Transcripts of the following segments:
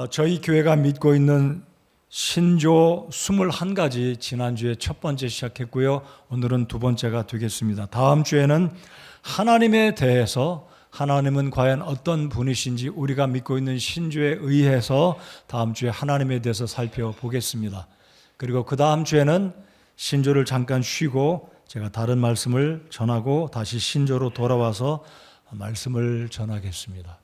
저희 교회가 믿고 있는 신조 21가지 지난주에 첫 번째 시작했고요. 오늘은 두 번째가 되겠습니다. 다음 주에는 하나님에 대해서 하나님은 과연 어떤 분이신지 우리가 믿고 있는 신조에 의해서 다음 주에 하나님에 대해서 살펴보겠습니다. 그리고 그 다음 주에는 신조를 잠깐 쉬고 제가 다른 말씀을 전하고 다시 신조로 돌아와서 말씀을 전하겠습니다.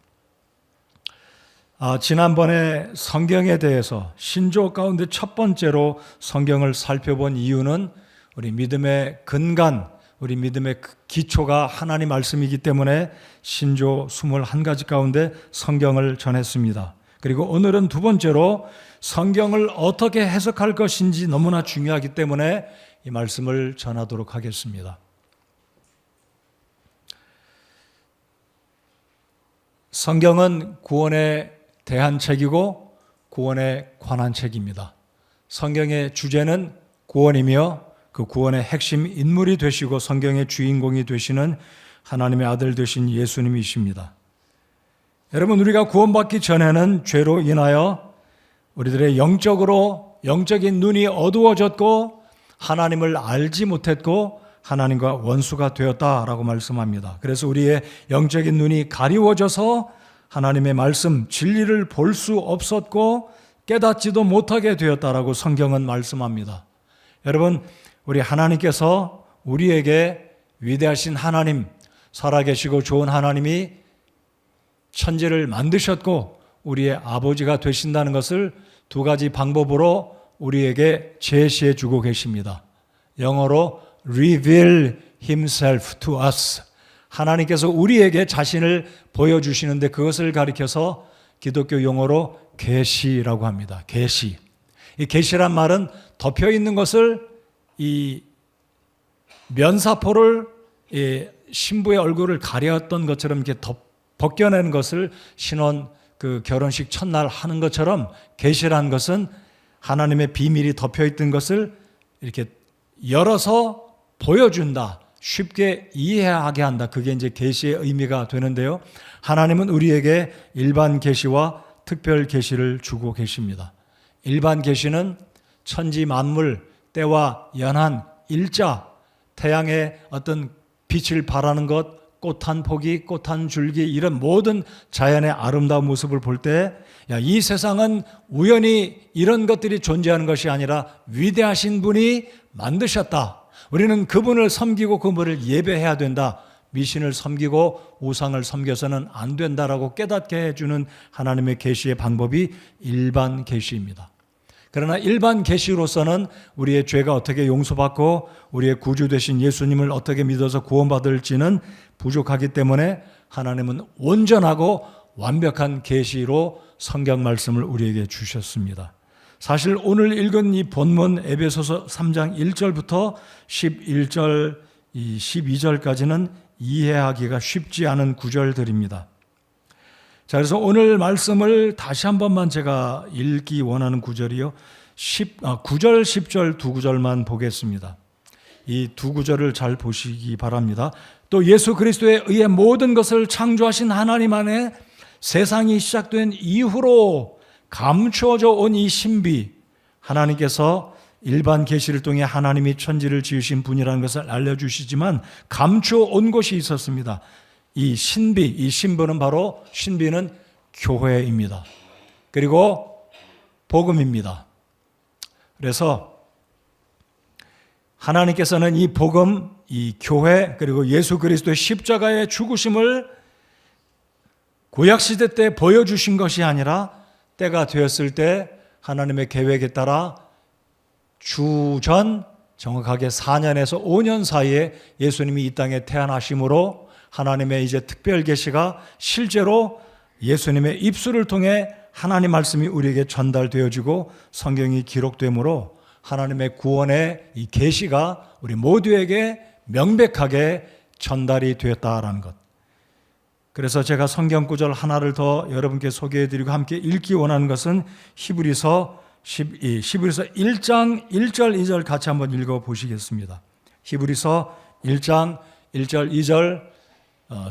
지난번에 성경에 대해서 신조 가운데 첫 번째로 성경을 살펴본 이유는 우리 믿음의 근간, 우리 믿음의 기초가 하나님 말씀이기 때문에 신조 21가지 가운데 성경을 전했습니다. 그리고 오늘은 두 번째로 성경을 어떻게 해석할 것인지 너무나 중요하기 때문에 이 말씀을 전하도록 하겠습니다. 성경은 구원에 대한 책이고 구원에 관한 책입니다. 성경의 주제는 구원이며 그 구원의 핵심 인물이 되시고 성경의 주인공이 되시는 하나님의 아들 되신 예수님이십니다. 여러분, 우리가 구원받기 전에는 죄로 인하여 우리들의 영적인 눈이 어두워졌고 하나님을 알지 못했고 하나님과 원수가 되었다라고 말씀합니다. 그래서 우리의 영적인 눈이 가리워져서 하나님의 말씀, 진리를 볼 수 없었고 깨닫지도 못하게 되었다라고 성경은 말씀합니다. 여러분, 우리 하나님께서 우리에게 위대하신 하나님, 살아계시고 좋은 하나님이 천지를 만드셨고 우리의 아버지가 되신다는 것을 두 가지 방법으로 우리에게 제시해 주고 계십니다. 영어로 reveal himself to us. 하나님께서 우리에게 자신을 보여주시는데 그것을 가리켜서 기독교 용어로 계시라고 합니다. 계시. 이 계시란 말은 덮여 있는 것을 이 면사포를 신부의 얼굴을 가렸던 것처럼 이렇게 벗겨내는 것을 신혼 결혼식 첫날 하는 것처럼 계시라는 것은 하나님의 비밀이 덮여 있던 것을 이렇게 열어서 보여준다. 쉽게 이해하게 한다. 그게 이제 계시의 의미가 되는데요. 하나님은 우리에게 일반 계시와 특별 계시를 주고 계십니다. 일반 계시는 천지 만물, 때와 연한, 일자, 태양의 어떤 빛을 발하는 것, 꽃 한 포기, 꽃 한 줄기 이런 모든 자연의 아름다운 모습을 볼 때 이 세상은 우연히 이런 것들이 존재하는 것이 아니라 위대하신 분이 만드셨다. 우리는 그분을 섬기고 그분을 예배해야 된다. 미신을 섬기고 우상을 섬겨서는 안 된다라고 깨닫게 해주는 하나님의 계시의 방법이 일반 계시입니다. 그러나 일반 계시로서는 우리의 죄가 어떻게 용서받고 우리의 구주 되신 예수님을 어떻게 믿어서 구원받을지는 부족하기 때문에 하나님은 온전하고 완벽한 계시로 성경 말씀을 우리에게 주셨습니다. 사실 오늘 읽은 이 본문 에베소서 3장 1절부터 11절, 12절까지는 이해하기가 쉽지 않은 구절들입니다. 자, 그래서 오늘 말씀을 다시 한 번만 제가 읽기 원하는 구절이요. 9절, 10절 두 구절만 보겠습니다. 이 두 구절을 잘 보시기 바랍니다. 또 예수 그리스도에 의해 모든 것을 창조하신 하나님 안에 세상이 시작된 이후로 감추어져 온 이 신비, 하나님께서 일반 계시를 통해 하나님이 천지를 지으신 분이라는 것을 알려주시지만 감추어 온 것이 있었습니다. 이 신비, 이 신부는 바로 신비는 교회입니다. 그리고 복음입니다. 그래서 하나님께서는 이 복음, 이 교회, 그리고 예수 그리스도의 십자가의 죽으심을 구약시대 때 보여주신 것이 아니라 때가 되었을 때 하나님의 계획에 따라 주전 정확하게 4년에서 5년 사이에 예수님이 이 땅에 태어나심으로 하나님의 이제 특별 계시가 실제로 예수님의 입술을 통해 하나님 말씀이 우리에게 전달되어지고 성경이 기록되므로 하나님의 구원의 이 계시가 우리 모두에게 명백하게 전달이 되었다라는 것. 그래서 제가 성경 구절 하나를 더 여러분께 소개해드리고 함께 읽기 원하는 것은 히브리서 1장 1절 2절 같이 한번 읽어보시겠습니다. 히브리서 1장 1절 2절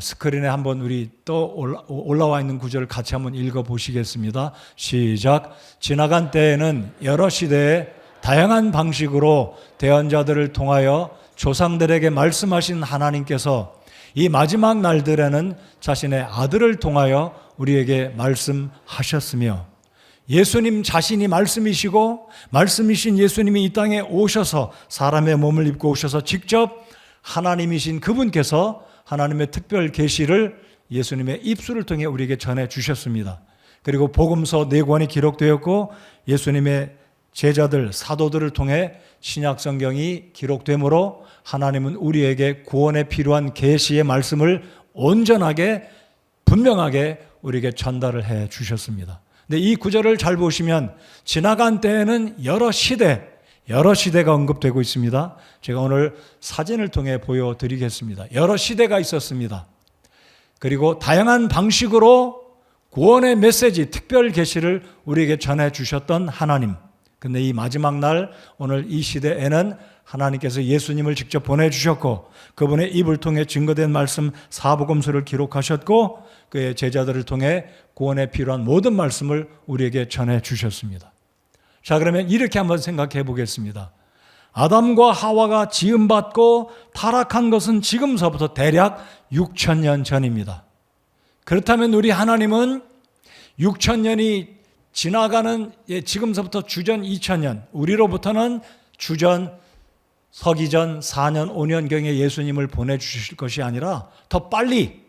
스크린에 한번 우리 또 올라와 있는 구절을 같이 한번 읽어 보시겠습니다. 시작. 지나간 때에는 여러 시대에 다양한 방식으로 대언자들을 통하여 조상들에게 말씀하신 하나님께서 이 마지막 날들에는 자신의 아들을 통하여 우리에게 말씀하셨으며, 예수님 자신이 말씀이시고 말씀이신 예수님이 이 땅에 오셔서 사람의 몸을 입고 오셔서 직접 하나님이신 그분께서 하나님의 특별 계시를 예수님의 입술을 통해 우리에게 전해 주셨습니다. 그리고 복음서 4권이 기록되었고 예수님의 제자들, 사도들을 통해 신약 성경이 기록되므로 하나님은 우리에게 구원에 필요한 계시의 말씀을 온전하게 분명하게 우리에게 전달을 해 주셨습니다. 근데 이 구절을 잘 보시면 지나간 때에는 여러 시대가 언급되고 있습니다. 제가 오늘 사진을 통해 보여드리겠습니다. 여러 시대가 있었습니다. 그리고 다양한 방식으로 구원의 메시지, 특별 계시를 우리에게 전해 주셨던 하나님. 근데 이 마지막 날 오늘 이 시대에는 하나님께서 예수님을 직접 보내주셨고 그분의 입을 통해 증거된 말씀 사복음서를 기록하셨고 그의 제자들을 통해 구원에 필요한 모든 말씀을 우리에게 전해 주셨습니다. 자, 그러면 이렇게 한번 생각해 보겠습니다. 아담과 하와가 지음받고 타락한 것은 지금서부터 대략 6,000년 전입니다. 그렇다면 우리 하나님은 6,000년이 지나가는 지금서부터 주전 2,000년, 우리로부터는 주전 서기전 4년, 5년경에 예수님을 보내주실 것이 아니라 더 빨리,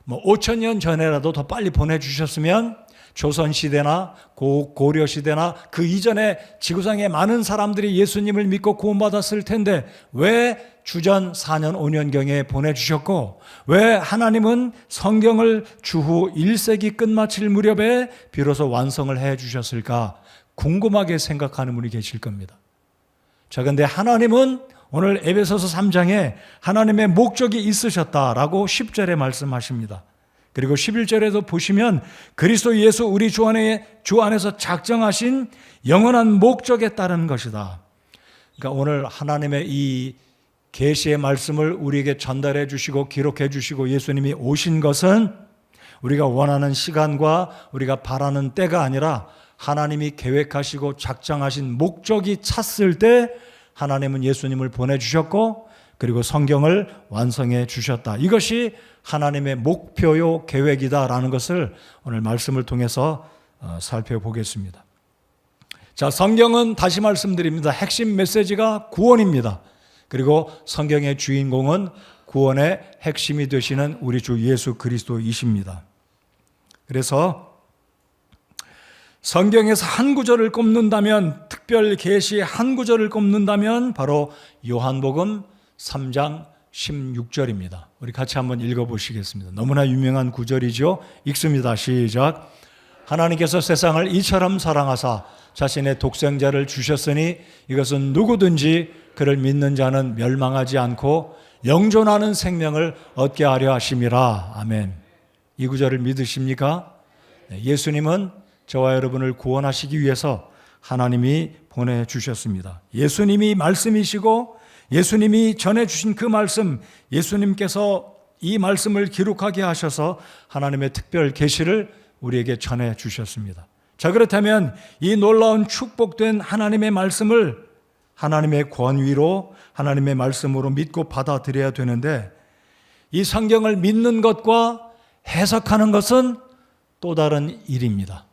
5,000년 전에라도 더 빨리 보내주셨으면 조선시대나 고려시대나 그 이전에 지구상에 많은 사람들이 예수님을 믿고 구원받았을 텐데 왜 주전 4년, 5년경에 보내주셨고 왜 하나님은 성경을 주후 1세기 끝마칠 무렵에 비로소 완성을 해 주셨을까 궁금하게 생각하는 분이 계실 겁니다. 자, 근데 하나님은 오늘 에베소서 3장에 하나님의 목적이 있으셨다라고 10절에 말씀하십니다. 그리고 11절에도 보시면 그리스도 예수 우리 주 안에서 작정하신 영원한 목적에 따른 것이다. 그러니까 오늘 하나님의 이 계시의 말씀을 우리에게 전달해 주시고 기록해 주시고 예수님이 오신 것은 우리가 원하는 시간과 우리가 바라는 때가 아니라 하나님이 계획하시고 작정하신 목적이 찼을 때 하나님은 예수님을 보내주셨고 그리고 성경을 완성해 주셨다. 이것이 하나님의 목표요 계획이다라는 것을 오늘 말씀을 통해서 살펴보겠습니다. 자, 성경은 다시 말씀드립니다. 핵심 메시지가 구원입니다. 그리고 성경의 주인공은 구원의 핵심이 되시는 우리 주 예수 그리스도이십니다. 그래서 성경에서 한 구절을 꼽는다면, 특별 계시의 한 구절을 꼽는다면 바로 요한복음 3장 16절입니다. 우리 같이 한번 읽어보시겠습니다. 너무나 유명한 구절이죠. 읽습니다. 시작. 하나님께서 세상을 이처럼 사랑하사 자신의 독생자를 주셨으니 이것은 누구든지 그를 믿는 자는 멸망하지 않고 영존하는 생명을 얻게 하려 하심이라. 아멘. 이 구절을 믿으십니까? 예수님은 저와 여러분을 구원하시기 위해서 하나님이 보내주셨습니다. 예수님이 말씀이시고 예수님이 전해주신 그 말씀, 예수님께서 이 말씀을 기록하게 하셔서 하나님의 특별 계시를 우리에게 전해주셨습니다. 자, 그렇다면 이 놀라운 축복된 하나님의 말씀을 하나님의 권위로 하나님의 말씀으로 믿고 받아들여야 되는데 이 성경을 믿는 것과 해석하는 것은 또 다른 일입니다.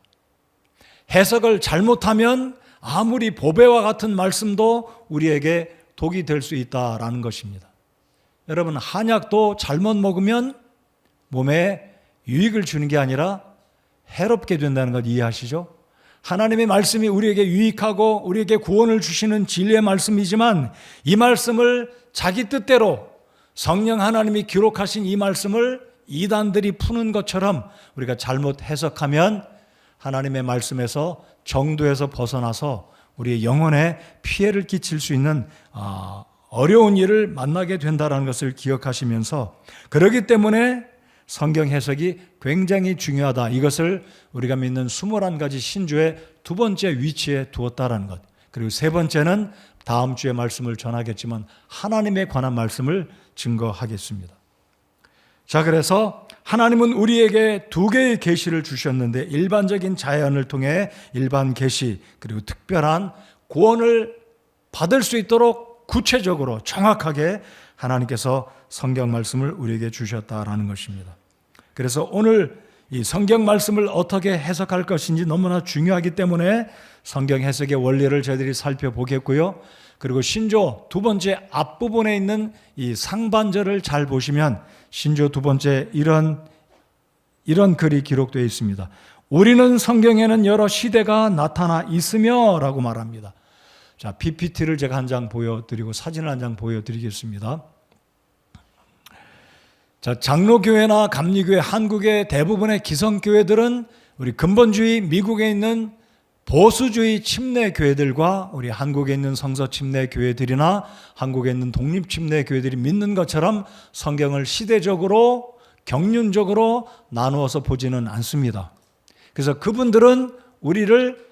해석을 잘못하면 아무리 보배와 같은 말씀도 우리에게 독이 될 수 있다라는 것입니다. 여러분, 한약도 잘못 먹으면 몸에 유익을 주는 게 아니라 해롭게 된다는 것 이해하시죠? 하나님의 말씀이 우리에게 유익하고 우리에게 구원을 주시는 진리의 말씀이지만 이 말씀을 자기 뜻대로 성령 하나님이 기록하신 이 말씀을 이단들이 푸는 것처럼 우리가 잘못 해석하면 하나님의 말씀에서 정도에서 벗어나서 우리의 영혼에 피해를 끼칠 수 있는 어려운 일을 만나게 된다는 것을 기억하시면서, 그렇기 때문에 성경 해석이 굉장히 중요하다. 이것을 우리가 믿는 21가지 신조의 두 번째 위치에 두었다는 것. 그리고 세 번째는 다음 주에 말씀을 전하겠지만 하나님에 관한 말씀을 증거하겠습니다. 자, 그래서 하나님은 우리에게 두 개의 계시를 주셨는데 일반적인 자연을 통해 일반 계시 그리고 특별한 구원을 받을 수 있도록 구체적으로 정확하게 하나님께서 성경 말씀을 우리에게 주셨다라는 것입니다. 그래서 오늘 이 성경 말씀을 어떻게 해석할 것인지 너무나 중요하기 때문에 성경 해석의 원리를 저희들이 살펴보겠고요. 그리고 신조 두 번째 앞부분에 있는 이 상반절을 잘 보시면 신조 두 번째 이런 글이 기록되어 있습니다. 우리는 성경에는 여러 시대가 나타나 있으며 라고 말합니다. 자, PPT를 제가 한 장 보여드리고 사진을 한 장 보여드리겠습니다. 자, 장로교회나 감리교회, 한국의 대부분의 기성교회들은 우리 근본주의 미국에 있는 보수주의 침례교회들과 우리 한국에 있는 성서 침례교회들이나 한국에 있는 독립 침례교회들이 믿는 것처럼 성경을 시대적으로 경륜적으로 나누어서 보지는 않습니다. 그래서 그분들은 우리를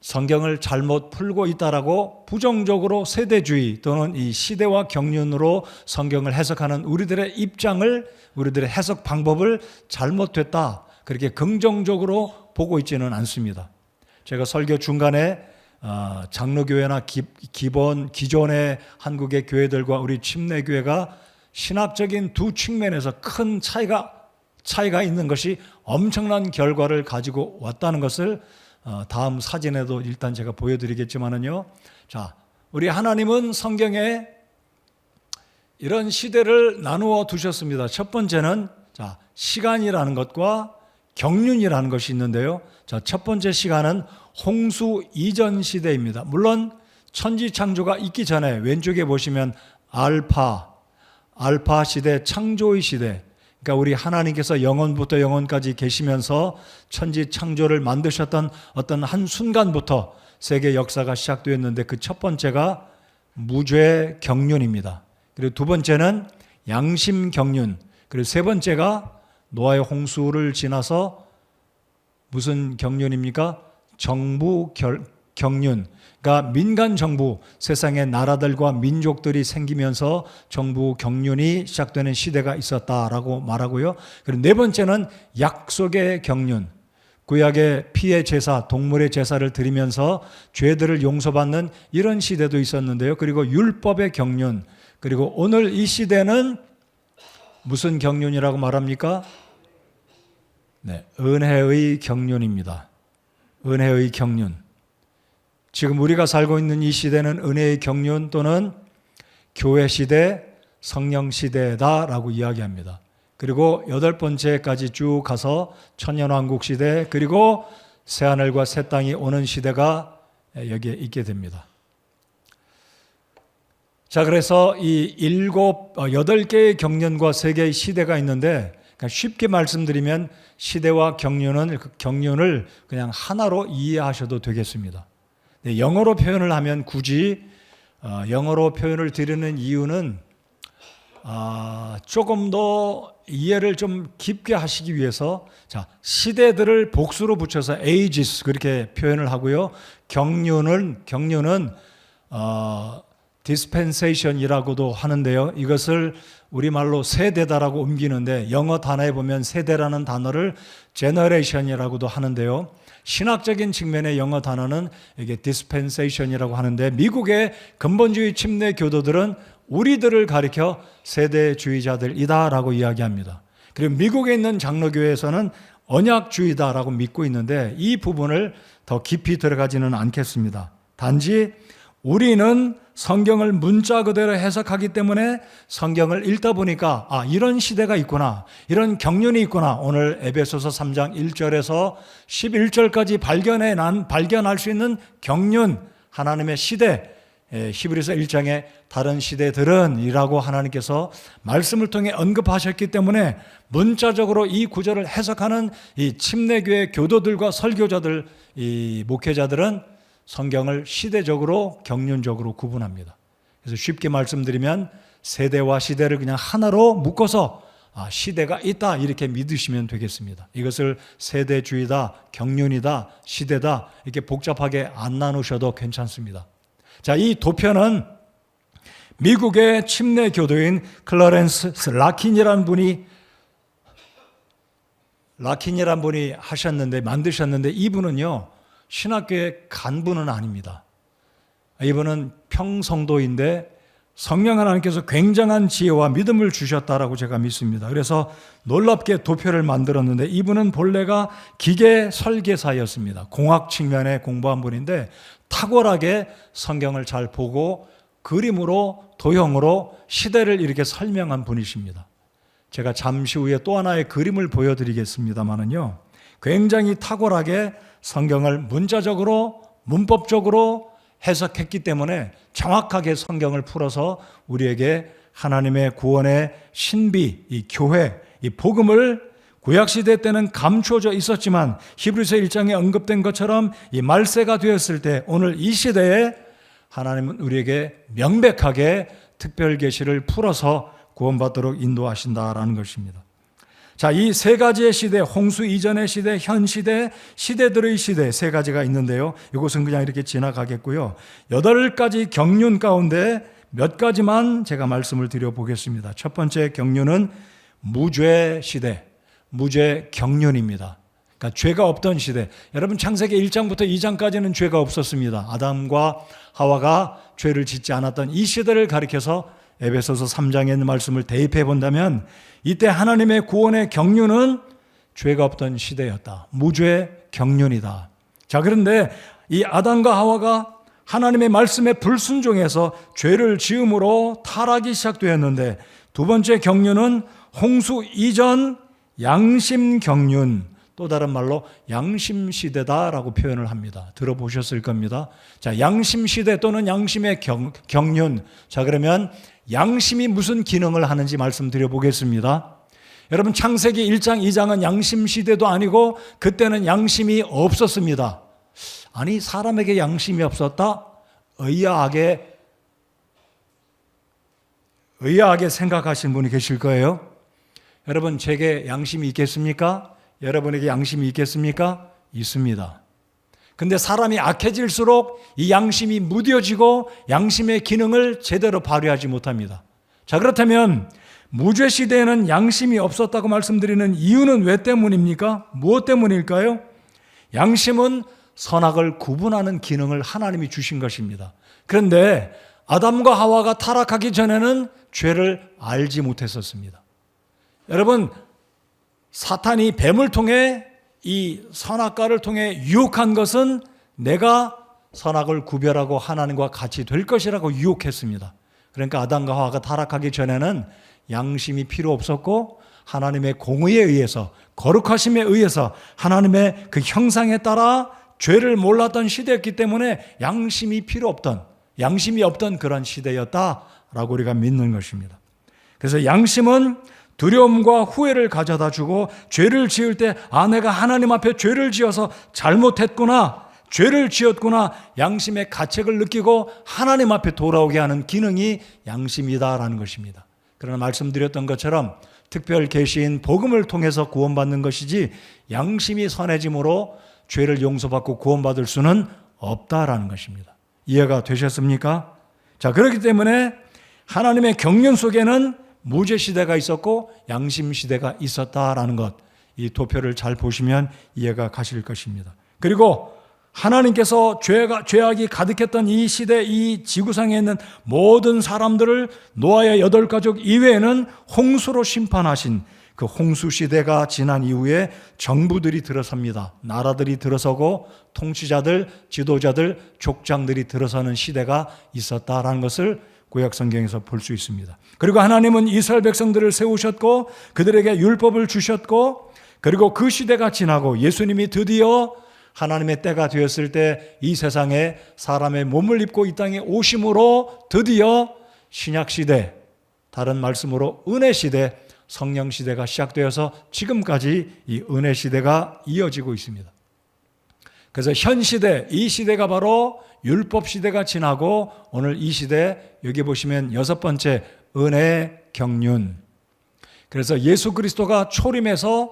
성경을 잘못 풀고 있다라고 부정적으로 세대주의 또는 이 시대와 경륜으로 성경을 해석하는 우리들의 입장을, 우리들의 해석 방법을 잘못됐다, 그렇게 긍정적으로 보고 있지는 않습니다. 제가 설교 중간에 장로교회나 기존의 한국의 교회들과 우리 침례교회가 신학적인 두 측면에서 큰 차이가 있는 것이 엄청난 결과를 가지고 왔다는 것을 다음 사진에도 일단 제가 보여드리겠지만은요. 자, 우리 하나님은 성경에 이런 시대를 나누어 두셨습니다. 첫 번째는 자, 시간이라는 것과 경륜이라는 것이 있는데요. 자, 첫 번째 시간은 홍수 이전 시대입니다. 물론 천지 창조가 있기 전에 왼쪽에 보시면 알파 시대, 창조의 시대. 그러니까 우리 하나님께서 영원부터 영원까지 계시면서 천지 창조를 만드셨던 어떤 한 순간부터 세계 역사가 시작되었는데 그 첫 번째가 무죄 경륜입니다. 그리고 두 번째는 양심 경륜. 그리고 세 번째가 노아의 홍수를 지나서 무슨 경륜입니까? 정부 경륜. 그러니까 민간 정부, 세상의 나라들과 민족들이 생기면서 정부 경륜이 시작되는 시대가 있었다라고 말하고요. 그리고 네 번째는 약속의 경륜. 구약의 피의 제사, 동물의 제사를 드리면서 죄들을 용서받는 이런 시대도 있었는데요. 그리고 율법의 경륜. 그리고 오늘 이 시대는 무슨 경륜이라고 말합니까? 네, 은혜의 경륜입니다. 은혜의 경륜. 지금 우리가 살고 있는 이 시대는 은혜의 경륜 또는 교회 시대, 성령 시대다라고 이야기합니다. 그리고 여덟 번째까지 쭉 가서 천년왕국 시대, 그리고 새하늘과 새 땅이 오는 시대가 여기에 있게 됩니다. 자, 그래서 이 여덟 개의 경륜과 세 개의 시대가 있는데 쉽게 말씀드리면 시대와 경륜을 그냥 하나로 이해하셔도 되겠습니다. 영어로 표현을 하면 굳이 영어로 표현을 드리는 이유는 조금 더 이해를 좀 깊게 하시기 위해서 자, 시대들을 복수로 붙여서 ages 그렇게 표현을 하고요. 경륜은 dispensation이라고도 하는데요. 이것을 우리말로 세대다라고 옮기는데 영어 단어에 보면 세대라는 단어를 generation이라고도 하는데요. 신학적인 측면의 영어 단어는 이게 dispensation이라고 하는데 미국의 근본주의 침례 교도들은 우리들을 가리켜 세대주의자들이다라고 이야기합니다. 그리고 미국에 있는 장로교회에서는 언약주의다라고 믿고 있는데 이 부분을 더 깊이 들어가지는 않겠습니다. 단지 우리는 성경을 문자 그대로 해석하기 때문에 성경을 읽다 보니까 이런 시대가 있구나, 이런 경륜이 있구나. 오늘 에베소서 3장 1절에서 11절까지 발견할 수 있는 경륜, 하나님의 시대, 히브리서 1장의 다른 시대들은 이라고 하나님께서 말씀을 통해 언급하셨기 때문에 문자적으로 이 구절을 해석하는 이 침례교회 교도들과 설교자들, 이 목회자들은 성경을 시대적으로 경륜적으로 구분합니다. 그래서 쉽게 말씀드리면 세대와 시대를 그냥 하나로 묶어서 시대가 있다 이렇게 믿으시면 되겠습니다. 이것을 세대주의다, 경륜이다, 시대다 이렇게 복잡하게 안 나누셔도 괜찮습니다. 자, 이 도표는 미국의 침례 교도인 클러렌스 라킨이라는 분이 만드셨는데 이분은요, 신학교의 간부는 아닙니다. 이분은 평성도인데 성령 하나님께서 굉장한 지혜와 믿음을 주셨다라고 제가 믿습니다. 그래서 놀랍게 도표를 만들었는데 이분은 본래가 기계 설계사였습니다. 공학 측면에 공부한 분인데 탁월하게 성경을 잘 보고 그림으로 도형으로 시대를 이렇게 설명한 분이십니다. 제가 잠시 후에 또 하나의 그림을 보여드리겠습니다만은요, 굉장히 탁월하게 성경을 문자적으로 문법적으로 해석했기 때문에 정확하게 성경을 풀어서 우리에게 하나님의 구원의 신비, 이 교회, 이 복음을 구약시대 때는 감추어져 있었지만 히브리서 1장에 언급된 것처럼 이 말세가 되었을 때 오늘 이 시대에 하나님은 우리에게 명백하게 특별 계시를 풀어서 구원받도록 인도하신다라는 것입니다. 자, 이 세 가지의 시대, 홍수 이전의 시대, 현 시대, 시대들의 시대 세 가지가 있는데요. 이것은 그냥 이렇게 지나가겠고요. 8가지 경륜 가운데 몇 가지만 제가 말씀을 드려보겠습니다. 첫 번째 경륜은 무죄 시대, 무죄 경륜입니다. 그러니까 죄가 없던 시대. 여러분 창세기 1장부터 2장까지는 죄가 없었습니다. 아담과 하와가 죄를 짓지 않았던 이 시대를 가리켜서 에베소서 3장에 있는 말씀을 대입해 본다면 이때 하나님의 구원의 경륜은 죄가 없던 시대였다. 무죄 경륜이다. 자, 그런데 이 아담과 하와가 하나님의 말씀에 불순종해서 죄를 지음으로 타락이 시작되었는데 두 번째 경륜은 홍수 이전 양심 경륜, 또 다른 말로 양심 시대다라고 표현을 합니다. 들어보셨을 겁니다. 자, 양심 시대 또는 양심의 경륜. 자, 그러면 양심이 무슨 기능을 하는지 말씀드려 보겠습니다. 여러분 창세기 1장, 2장은 양심 시대도 아니고 그때는 양심이 없었습니다. 아니, 사람에게 양심이 없었다? 의아하게 생각하시는 분이 계실 거예요. 여러분, 제게 양심이 있겠습니까? 여러분에게 양심이 있겠습니까? 있습니다. 근데 사람이 악해질수록 이 양심이 무뎌지고 양심의 기능을 제대로 발휘하지 못합니다. 자, 그렇다면 무죄 시대에는 양심이 없었다고 말씀드리는 이유는 왜 때문입니까? 무엇 때문일까요? 양심은 선악을 구분하는 기능을 하나님이 주신 것입니다. 그런데 아담과 하와가 타락하기 전에는 죄를 알지 못했었습니다. 여러분, 사탄이 뱀을 통해 이 선악과를 통해 유혹한 것은 내가 선악을 구별하고 하나님과 같이 될 것이라고 유혹했습니다. 그러니까 아담과 하와가 타락하기 전에는 양심이 필요 없었고 하나님의 공의에 의해서, 거룩하심에 의해서 하나님의 그 형상에 따라 죄를 몰랐던 시대였기 때문에 양심이 필요 없던, 양심이 없던 그런 시대였다라고 우리가 믿는 것입니다. 그래서 양심은 두려움과 후회를 가져다 주고 죄를 지을 때 내가 하나님 앞에 죄를 지어서 잘못했구나, 죄를 지었구나, 양심의 가책을 느끼고 하나님 앞에 돌아오게 하는 기능이 양심이다라는 것입니다. 그러나 말씀드렸던 것처럼 특별 계시인 복음을 통해서 구원받는 것이지 양심이 선해짐으로 죄를 용서받고 구원받을 수는 없다라는 것입니다. 이해가 되셨습니까? 자, 그렇기 때문에 하나님의 경륜 속에는 무죄 시대가 있었고 양심 시대가 있었다라는 것, 이 도표를 잘 보시면 이해가 가실 것입니다. 그리고 하나님께서 죄악이 가득했던 이 시대, 이 지구상에 있는 모든 사람들을 노아의 8가족 이외에는 홍수로 심판하신 그 홍수 시대가 지난 이후에 정부들이 들어섭니다. 나라들이 들어서고 통치자들, 지도자들, 족장들이 들어서는 시대가 있었다라는 것을 구약 성경에서 볼 수 있습니다. 그리고 하나님은 이스라엘 백성들을 세우셨고 그들에게 율법을 주셨고, 그리고 그 시대가 지나고 예수님이 드디어 하나님의 때가 되었을 때 이 세상에 사람의 몸을 입고 이 땅에 오심으로 드디어 신약 시대, 다른 말씀으로 은혜 시대, 성령 시대가 시작되어서 지금까지 이 은혜 시대가 이어지고 있습니다. 그래서 현 시대, 이 시대가 바로 율법 시대가 지나고 오늘 이 시대, 여기 보시면 6번째 은혜 경륜. 그래서 예수 그리스도가 초림해서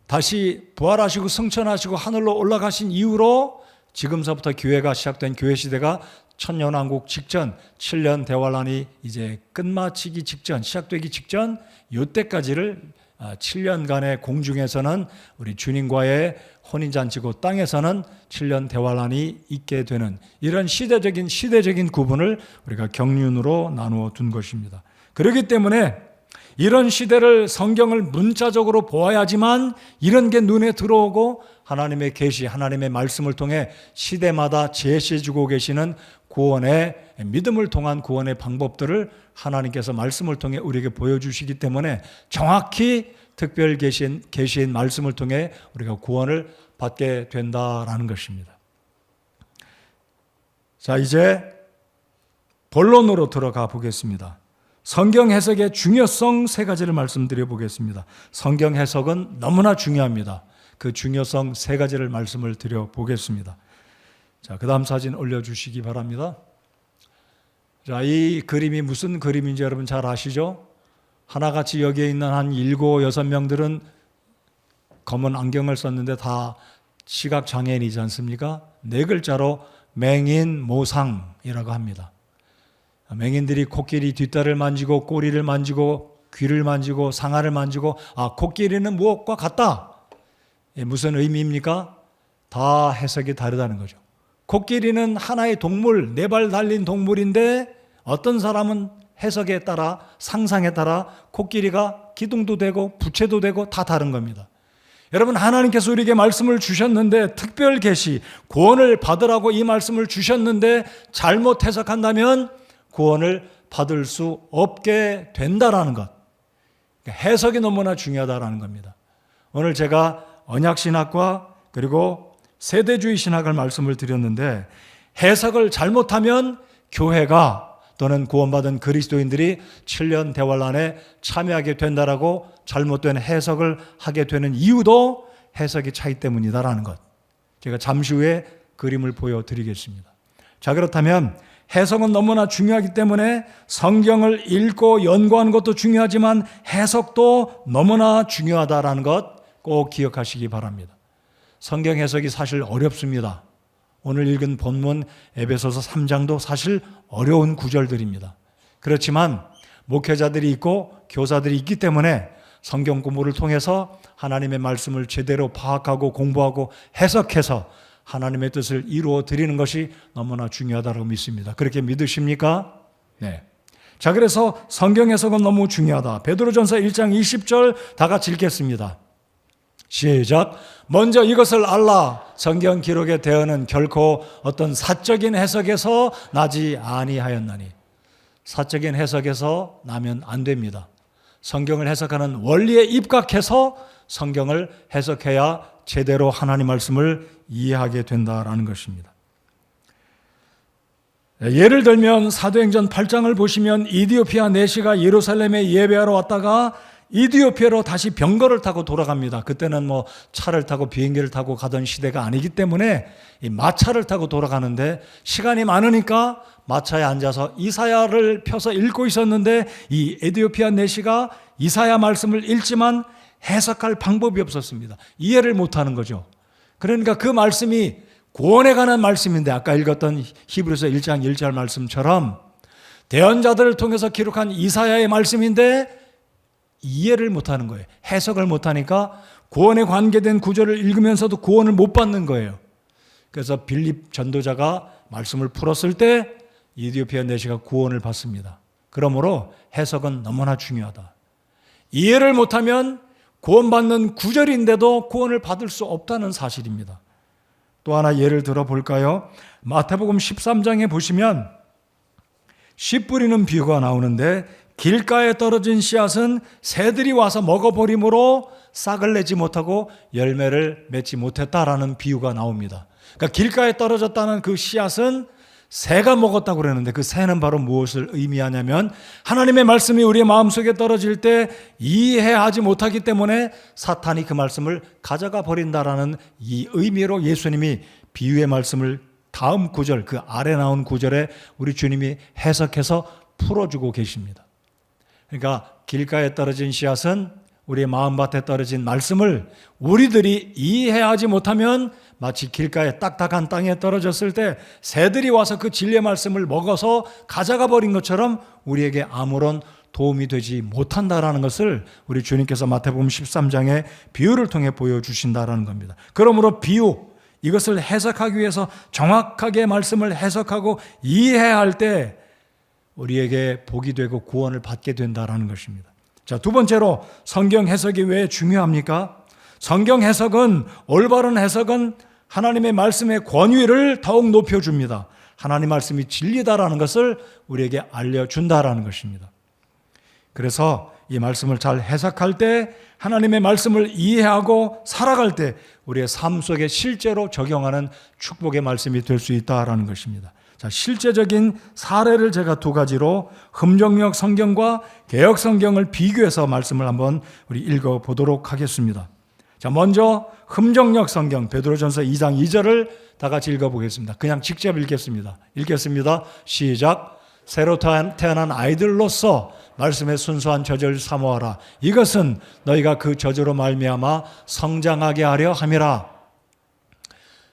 다시 부활하시고 승천하시고 하늘로 올라가신 이후로 지금서부터 교회가 시작된 교회 시대가 천년왕국 직전 7년 대환란이 이제 끝마치기 직전, 시작되기 직전 이때까지를 7년간의 공중에서는 우리 주님과의 혼인잔치고 땅에서는 7년 대환란이 있게 되는 이런 시대적인 구분을 우리가 경륜으로 나누어 둔 것입니다. 그렇기 때문에 이런 시대를 성경을 문자적으로 보아야지만 이런 게 눈에 들어오고 하나님의 계시, 하나님의 말씀을 통해 시대마다 제시해주고 계시는 구원의 믿음을 통한 구원의 방법들을 하나님께서 말씀을 통해 우리에게 보여주시기 때문에 정확히 특별 계시인 말씀을 통해 우리가 구원을 받게 된다라는 것입니다. 자, 이제 본론으로 들어가 보겠습니다. 성경 해석의 중요성 세 가지를 말씀드려 보겠습니다. 성경 해석은 너무나 중요합니다. 그 중요성 세 가지를 말씀을 드려 보겠습니다. 자, 그 다음 사진 올려주시기 바랍니다. 자, 이 그림이 무슨 그림인지 여러분 잘 아시죠? 하나같이 여기에 있는 한 7, 6명들은 검은 안경을 썼는데 다 시각장애인이지 않습니까? 네 글자로 맹인모상이라고 합니다. 맹인들이 코끼리 뒷다리를 만지고 꼬리를 만지고 귀를 만지고 상아를 만지고 코끼리는 무엇과 같다. 무슨 의미입니까? 다 해석이 다르다는 거죠. 코끼리는 하나의 동물, 4발 달린 동물인데 어떤 사람은 해석에 따라 상상에 따라 코끼리가 기둥도 되고 부채도 되고 다 다른 겁니다. 여러분, 하나님께서 우리에게 말씀을 주셨는데 특별 계시, 구원을 받으라고 이 말씀을 주셨는데 잘못 해석한다면 구원을 받을 수 없게 된다라는 것. 해석이 너무나 중요하다라는 겁니다. 오늘 제가 언약신학과 그리고 세대주의 신학을 말씀을 드렸는데 해석을 잘못하면 교회가 또는 구원받은 그리스도인들이 7년 대환란에 참여하게 된다라고 잘못된 해석을 하게 되는 이유도 해석의 차이 때문이다라는 것. 제가 잠시 후에 그림을 보여드리겠습니다. 자, 그렇다면 해석은 너무나 중요하기 때문에 성경을 읽고 연구하는 것도 중요하지만 해석도 너무나 중요하다라는 것 꼭 기억하시기 바랍니다. 성경 해석이 사실 어렵습니다. 오늘 읽은 본문 에베소서 3장도 사실 어려운 구절들입니다. 그렇지만 목회자들이 있고 교사들이 있기 때문에 성경 공부를 통해서 하나님의 말씀을 제대로 파악하고 공부하고 해석해서 하나님의 뜻을 이루어 드리는 것이 너무나 중요하다고 믿습니다. 그렇게 믿으십니까? 네. 자, 그래서 성경 해석은 너무 중요하다. 베드로전서 1장 20절 다 같이 읽겠습니다. 시작. 먼저 이것을 알라. 성경 기록의 대언은 결코 어떤 사적인 해석에서 나지 아니하였나니. 사적인 해석에서 나면 안 됩니다. 성경을 해석하는 원리에 입각해서 성경을 해석해야 제대로 하나님 말씀을 이해하게 된다라는 것입니다. 예를 들면 사도행전 8장을 보시면 이디오피아 내시가 예루살렘에 예배하러 왔다가 이디오피아로 다시 병거를 타고 돌아갑니다. 그때는 차를 타고 비행기를 타고 가던 시대가 아니기 때문에 이 마차를 타고 돌아가는데 시간이 많으니까 마차에 앉아서 이사야를 펴서 읽고 있었는데 이 에디오피아 내시가 이사야 말씀을 읽지만 해석할 방법이 없었습니다. 이해를 못하는 거죠. 그러니까 그 말씀이 구원에 관한 말씀인데 아까 읽었던 히브리서 1장 1절 말씀처럼 대언자들을 통해서 기록한 이사야의 말씀인데 이해를 못하는 거예요. 해석을 못하니까 구원에 관계된 구절을 읽으면서도 구원을 못 받는 거예요. 그래서 빌립 전도자가 말씀을 풀었을 때 이디오피아 내시가 구원을 받습니다. 그러므로 해석은 너무나 중요하다. 이해를 못하면 구원받는 구절인데도 구원을 받을 수 없다는 사실입니다. 또 하나 예를 들어 볼까요? 마태복음 13장에 보시면 씨 뿌리는 비유가 나오는데 길가에 떨어진 씨앗은 새들이 와서 먹어버림으로 싹을 내지 못하고 열매를 맺지 못했다라는 비유가 나옵니다. 그러니까 길가에 떨어졌다는 그 씨앗은 새가 먹었다고 그러는데 그 새는 바로 무엇을 의미하냐면 하나님의 말씀이 우리의 마음속에 떨어질 때 이해하지 못하기 때문에 사탄이 그 말씀을 가져가 버린다라는 이 의미로 예수님이 비유의 말씀을 다음 구절, 그 아래 나온 구절에 우리 주님이 해석해서 풀어주고 계십니다. 그러니까 길가에 떨어진 씨앗은 우리의 마음밭에 떨어진 말씀을 우리들이 이해하지 못하면 마치 길가에 딱딱한 땅에 떨어졌을 때 새들이 와서 그 진리의 말씀을 먹어서 가져가 버린 것처럼 우리에게 아무런 도움이 되지 못한다라는 것을 우리 주님께서 마태복음 13장의 비유를 통해 보여주신다라는 겁니다. 그러므로 비유, 이것을 해석하기 위해서 정확하게 말씀을 해석하고 이해할 때 우리에게 복이 되고 구원을 받게 된다라는 것입니다. 자, 두 번째로 성경 해석이 왜 중요합니까? 성경 해석은, 올바른 해석은 하나님의 말씀의 권위를 더욱 높여줍니다. 하나님 말씀이 진리다라는 것을 우리에게 알려준다라는 것입니다. 그래서 이 말씀을 잘 해석할 때, 하나님의 말씀을 이해하고 살아갈 때 우리의 삶 속에 실제로 적용하는 축복의 말씀이 될 수 있다라는 것입니다. 자, 실제적인 사례를 제가 두 가지로 흠정역 성경과 개역 성경을 비교해서 말씀을 한번 우리 읽어보도록 하겠습니다. 자, 먼저 흠정역 성경 베드로전서 2장 2절을 다 같이 읽어보겠습니다. 그냥 직접 읽겠습니다. 시작. 새로 태어난 아이들로서 말씀의 순수한 저절 사모하라. 이것은 너희가 그 저절로 말미암아 성장하게 하려 함이라.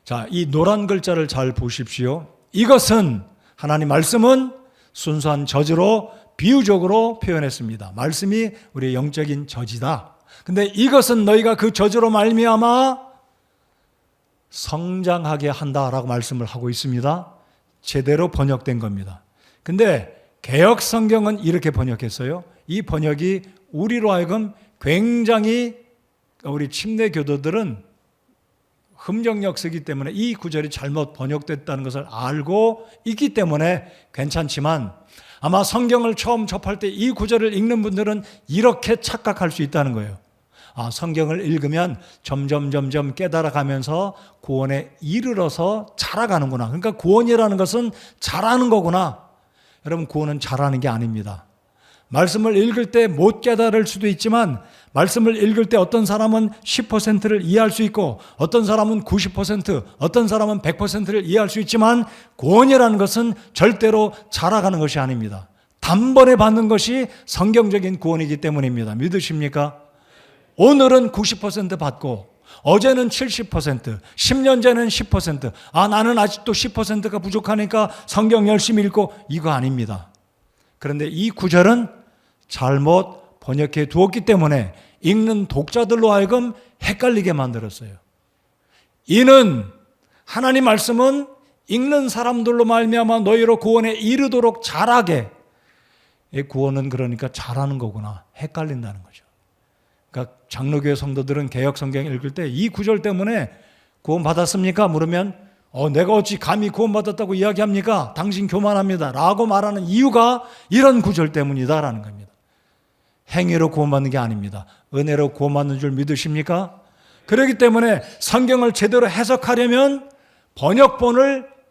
자, 이 노란 글자를 잘 보십시오. 이것은, 하나님 말씀은 순수한 저주로 비유적으로 표현했습니다. 말씀이 우리의 영적인 저지다. 근데 이것은 너희가 그 저주로 말미암아 성장하게 한다라고 말씀을 하고 있습니다. 제대로 번역된 겁니다. 근데 개역 성경은 이렇게 번역했어요. 이 번역이 우리로 하여금 굉장히, 우리 침례 교도들은 흠정역 쓰기 때문에 이 구절이 잘못 번역됐다는 것을 알고 있기 때문에 괜찮지만, 아마 성경을 처음 접할 때 이 구절을 읽는 분들은 이렇게 착각할 수 있다는 거예요. 아, 성경을 읽으면 점점 깨달아가면서 구원에 이르러서 자라가는구나. 그러니까 구원이라는 것은 자라는 거구나. 여러분, 구원은 자라는 게 아닙니다. 말씀을 읽을 때 못 깨달을 수도 있지만, 말씀을 읽을 때 어떤 사람은 10%를 이해할 수 있고, 어떤 사람은 90%, 어떤 사람은 100%를 이해할 수 있지만, 구원이라는 것은 절대로 자라가는 것이 아닙니다. 단번에 받는 것이 성경적인 구원이기 때문입니다. 믿으십니까? 오늘은 90% 받고, 어제는 70%, 10년 전에는 10%, 아, 나는 아직도 10%가 부족하니까 성경 열심히 읽고, 이거 아닙니다. 그런데 이 구절은 잘못 번역해 두었기 때문에 읽는 독자들로 하여금 헷갈리게 만들었어요. 이는, 하나님 말씀은 읽는 사람들로 말미암아 너희로 구원에 이르도록 자라게. 이 구원은 그러니까 자라는 거구나. 헷갈린다는 거죠. 그러니까 장로교회 성도들은 개역 성경 읽을 때 이 구절 때문에 구원 받았습니까? 물으면 내가 어찌 감히 구원 받았다고 이야기합니까? 당신 교만합니다 라고 말하는 이유가 이런 구절 때문이다라는 겁니다. 행위로 구원받는 게 아닙니다. 은혜로 구원받는 줄 믿으십니까? 그렇기 때문에 성경을 제대로 해석하려면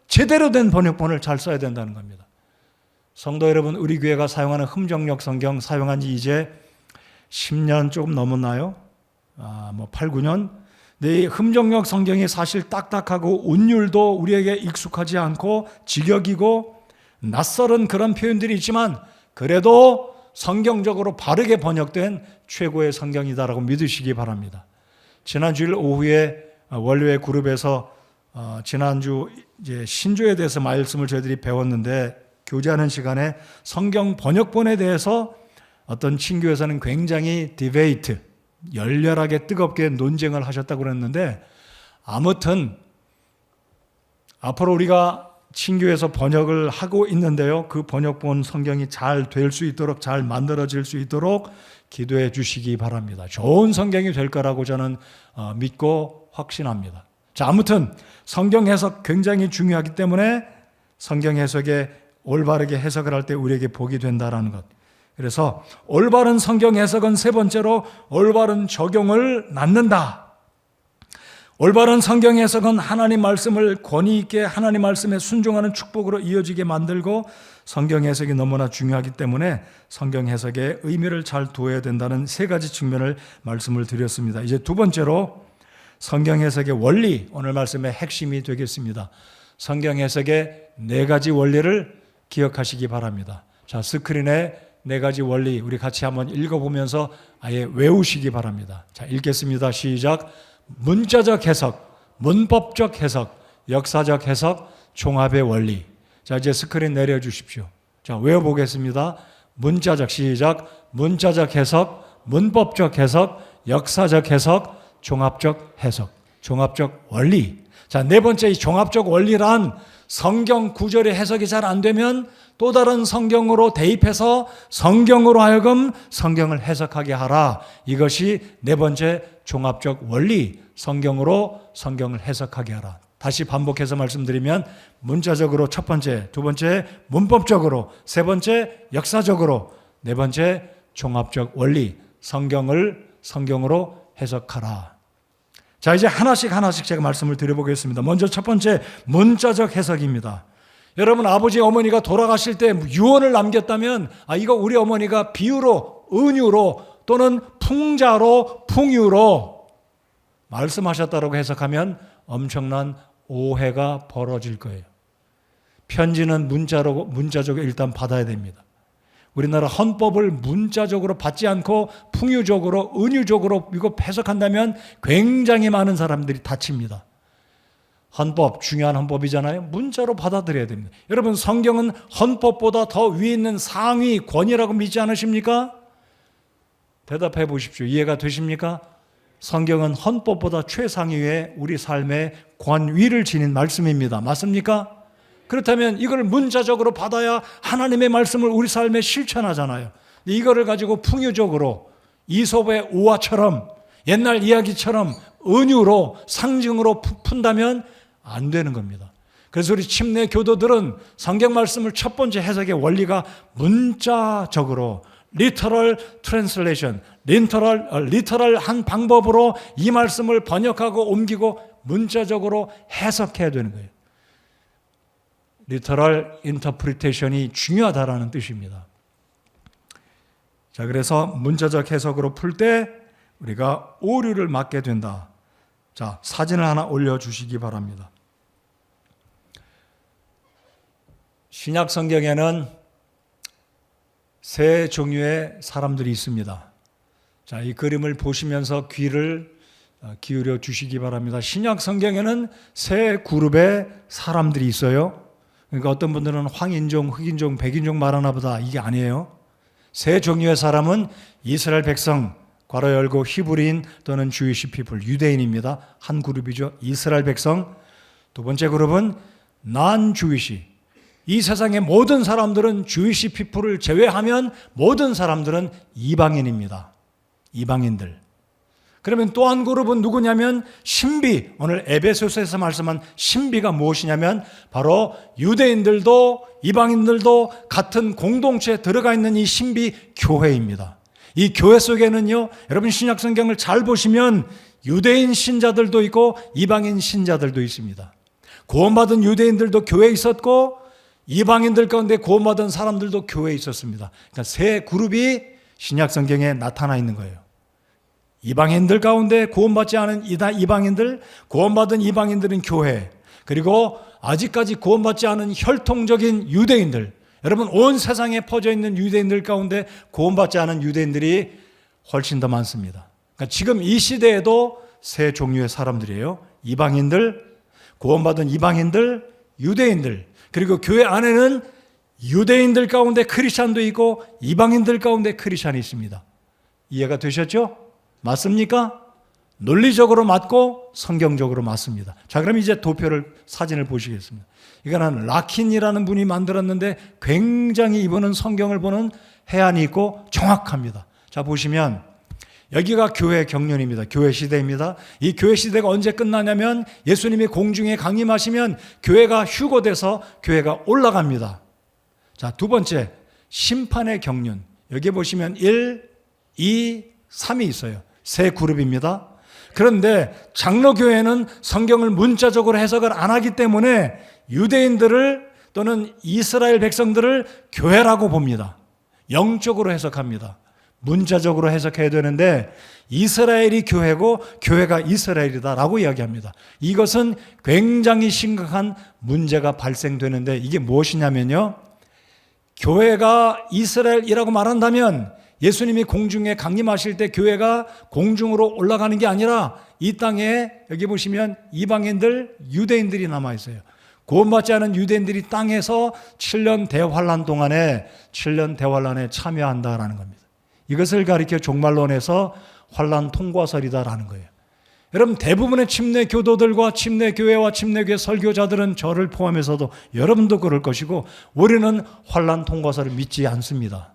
제대로 된 번역본을 잘 써야 된다는 겁니다. 성도 여러분, 우리 교회가 사용하는 흠정역 성경 사용한 지 이제 10년 조금 넘었나요? 8, 9년? 네, 흠정역 성경이 사실 딱딱하고 운율도 우리에게 익숙하지 않고 직역이고 낯설은 그런 표현들이 있지만, 그래도 성경적으로 바르게 번역된 최고의 성경이다라고 믿으시기 바랍니다. 지난주일 오후에 원료회 그룹에서 지난주 이제 신조에 대해서 말씀을 저희들이 배웠는데, 교제하는 시간에 성경 번역본에 대해서 어떤 친교에서는 굉장히 디베이트, 열렬하게 뜨겁게 논쟁을 하셨다고 그랬는데, 아무튼 앞으로 우리가 친교에서 번역을 하고 있는데요, 그 번역본 성경이 잘 될 수 있도록, 잘 만들어질 수 있도록 기도해 주시기 바랍니다. 좋은 성경이 될 거라고 저는 믿고 확신합니다. 자, 아무튼 성경 해석 굉장히 중요하기 때문에 성경 해석에 올바르게 해석을 할 때 우리에게 복이 된다라는 것. 그래서 올바른 성경 해석은 세 번째로 올바른 적용을 낳는다. 올바른 성경 해석은 하나님 말씀을 권위 있게 하나님 말씀에 순종하는 축복으로 이어지게 만들고, 성경 해석이 너무나 중요하기 때문에 성경 해석의 의미를 잘 두어야 된다는 세 가지 측면을 말씀을 드렸습니다. 이제 두 번째로 성경 해석의 원리, 오늘 말씀의 핵심이 되겠습니다. 성경 해석의 네 가지 원리를 기억하시기 바랍니다. 자, 스크린에 네 가지 원리 우리 같이 한번 읽어보면서 아예 외우시기 바랍니다. 자, 읽겠습니다. 시작. 문자적 해석, 문법적 해석, 역사적 해석, 종합의 원리. 자, 이제 스크린 내려주십시오. 자, 외워보겠습니다. 문자적, 시작. 문자적 해석, 문법적 해석, 역사적 해석, 종합적 해석, 종합적 원리. 자, 네 번째 이 종합적 원리란 성경 구절의 해석이 잘 안 되면 또 다른 성경으로 대입해서 성경으로 하여금 성경을 해석하게 하라. 이것이 네 번째 종합적 원리, 성경으로 성경을 해석하게 하라. 다시 반복해서 말씀드리면 문자적으로 첫 번째, 두 번째 문법적으로, 세 번째 역사적으로, 네 번째 종합적 원리, 성경을 성경으로 해석하라. 자, 이제 하나씩 제가 말씀을 드려보겠습니다. 먼저 첫 번째 문자적 해석입니다. 여러분, 아버지 어머니가 돌아가실 때 유언을 남겼다면 이거 우리 어머니가 비유로, 은유로 또는 풍자로, 풍유로 말씀하셨다고 해석하면 엄청난 오해가 벌어질 거예요. 편지는 문자적으로 일단 받아야 됩니다. 우리나라 헌법을 문자적으로 받지 않고 풍유적으로, 은유적으로 이거 해석한다면 굉장히 많은 사람들이 다칩니다. 헌법, 중요한 헌법이잖아요. 문자로 받아들여야 됩니다. 여러분, 성경은 헌법보다 더 위에 있는 상위 권위라고 믿지 않으십니까? 대답해 보십시오. 이해가 되십니까? 성경은 헌법보다 최상위의 우리 삶의 권위를 지닌 말씀입니다. 맞습니까? 그렇다면 이걸 문자적으로 받아야 하나님의 말씀을 우리 삶에 실천하잖아요. 이거를 가지고 풍유적으로 이솝의 우화처럼 옛날 이야기처럼 은유로 상징으로 푼다면 안 되는 겁니다. 그래서 우리 침례 교도들은 성경 말씀을 첫 번째 해석의 원리가 문자적으로 literal translation, 리터럴한 방법으로 이 말씀을 번역하고 옮기고 문자적으로 해석해야 되는 거예요. literal interpretation이 중요하다라는 뜻입니다. 자, 그래서 문자적 해석으로 풀 때 우리가 오류를 막게 된다. 자, 사진을 하나 올려주시기 바랍니다. 신약 성경에는 세 종류의 사람들이 있습니다. 자, 이 그림을 보시면서 귀를 기울여 주시기 바랍니다. 신약 성경에는 세 그룹의 사람들이 있어요. 그러니까 어떤 분들은 황인종, 흑인종, 백인종 말하나 보다. 이게 아니에요. 세 종류의 사람은 이스라엘 백성, 괄호 열고 히브리인 또는 주이시 피플, 유대인입니다. 한 그룹이죠. 이스라엘 백성. 두 번째 그룹은 난 주이시. 이 세상의 모든 사람들은 주이시 피플을 제외하면 모든 사람들은 이방인입니다. 이방인들. 그러면 또 한 그룹은 누구냐면 신비, 오늘 에베소서에서 말씀한 신비가 무엇이냐면 바로 유대인들도 이방인들도 같은 공동체에 들어가 있는 이 신비 교회입니다. 이 교회 속에는요, 여러분 신약 성경을 잘 보시면 유대인 신자들도 있고 이방인 신자들도 있습니다. 구원받은 유대인들도 교회에 있었고 이방인들 가운데 구원받은 사람들도 교회에 있었습니다. 그러니까 세 그룹이 신약 성경에 나타나 있는 거예요. 이방인들 가운데 구원받지 않은 이방인들, 구원받은 이방인들은 교회, 그리고 아직까지 구원받지 않은 혈통적인 유대인들, 여러분 온 세상에 퍼져 있는 유대인들 가운데 구원받지 않은 유대인들이 훨씬 더 많습니다. 그러니까 지금 이 시대에도 세 종류의 사람들이에요. 이방인들, 구원받은 이방인들, 유대인들, 그리고 교회 안에는 유대인들 가운데 크리스찬도 있고 이방인들 가운데 크리스찬이 있습니다. 이해가 되셨죠? 맞습니까? 논리적으로 맞고 성경적으로 맞습니다. 자, 그럼 이제 도표를, 사진을 보시겠습니다. 이거는 라킨이라는 분이 만들었는데 굉장히 이분은 성경을 보는 해안이 있고 정확합니다. 자, 보시면 여기가 교회 경륜입니다. 교회 시대입니다. 이 교회 시대가 언제 끝나냐면 예수님이 공중에 강림하시면 교회가 휴거돼서 교회가 올라갑니다. 자, 두 번째 심판의 경륜. 여기 보시면 1, 2, 3이 있어요. 세 그룹입니다. 그런데 장로교회는 성경을 문자적으로 해석을 안 하기 때문에 유대인들을 또는 이스라엘 백성들을 교회라고 봅니다. 영적으로 해석합니다. 문자적으로 해석해야 되는데 이스라엘이 교회고 교회가 이스라엘이다라고 이야기합니다. 이것은 굉장히 심각한 문제가 발생되는데 이게 무엇이냐면요, 교회가 이스라엘이라고 말한다면 예수님이 공중에 강림하실 때 교회가 공중으로 올라가는 게 아니라 이 땅에 여기 보시면 이방인들, 유대인들이 남아있어요. 구원받지 않은 유대인들이 땅에서 7년 대환란 동안에 7년 대환란에 참여한다라는 겁니다. 이것을 가리켜 종말론에서 환란 통과설이다라는 거예요. 여러분, 대부분의 침례 교도들과 침례 교회와 침례 교회 설교자들은 저를 포함해서도 여러분도 그럴 것이고 우리는 환란 통과설을 믿지 않습니다.